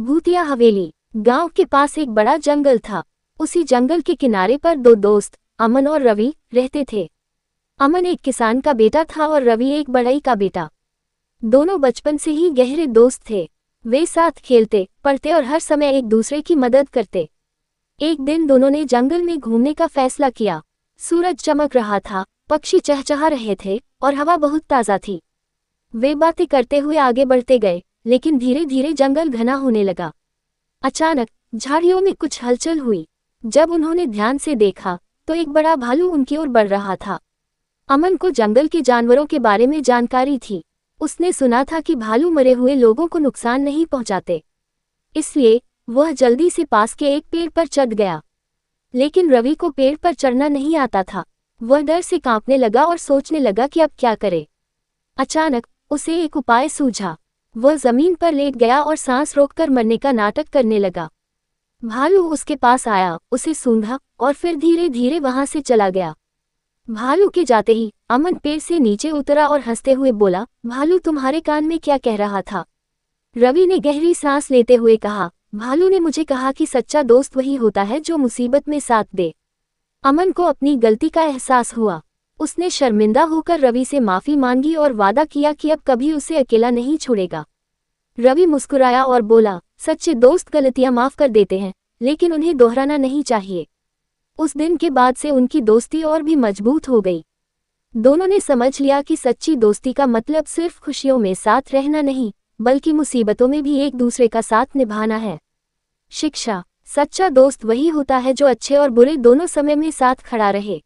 भूतिया हवेली। गांव के पास एक बड़ा जंगल था। उसी जंगल के किनारे पर दो दोस्त अमन और रवि रहते थे। अमन एक किसान का बेटा था और रवि एक बढ़ई का बेटा। दोनों बचपन से ही गहरे दोस्त थे। वे साथ खेलते, पढ़ते और हर समय एक दूसरे की मदद करते। एक दिन दोनों ने जंगल में घूमने का फैसला किया। सूरज चमक रहा था, पक्षी चहचहा रहे थे और हवा बहुत ताज़ा थी। वे बातें करते हुए आगे बढ़ते गए, लेकिन धीरे धीरे जंगल घना होने लगा। अचानक झाड़ियों में कुछ हलचल हुई। जब उन्होंने ध्यान से देखा तो एक बड़ा भालू उनकी ओर बढ़ रहा था। अमन को जंगल के जानवरों के बारे में जानकारी थी। उसने सुना था कि भालू मरे हुए लोगों को नुकसान नहीं पहुंचाते, इसलिए वह जल्दी से पास के एक पेड़ पर चढ़ गया। लेकिन रवि को पेड़ पर चढ़ना नहीं आता था। वह डर से कांपने लगा और सोचने लगा कि अब क्या करे। अचानक उसे एक उपाय सूझा। वह जमीन पर लेट गया और सांस रोककर मरने का नाटक करने लगा। भालू उसके पास आया, उसे सूंघा और फिर धीरे धीरे वहां से चला गया। भालू के जाते ही अमन पेड़ से नीचे उतरा और हंसते हुए बोला, भालू तुम्हारे कान में क्या कह रहा था? रवि ने गहरी सांस लेते हुए कहा, भालू ने मुझे कहा कि सच्चा दोस्त वही होता है जो मुसीबत में साथ दे। अमन को अपनी गलती का एहसास हुआ। उसने शर्मिंदा होकर रवि से माफी मांगी और वादा किया कि अब कभी उसे अकेला नहीं छोड़ेगा। रवि मुस्कुराया और बोला, सच्चे दोस्त गलतियां माफ कर देते हैं, लेकिन उन्हें दोहराना नहीं चाहिए। उस दिन के बाद से उनकी दोस्ती और भी मजबूत हो गई। दोनों ने समझ लिया कि सच्ची दोस्ती का मतलब सिर्फ खुशियों में साथ रहना नहीं, बल्कि मुसीबतों में भी एक दूसरे का साथ निभाना है। शिक्षा: सच्चा दोस्त वही होता है जो अच्छे और बुरे दोनों समय में साथ खड़ा रहे।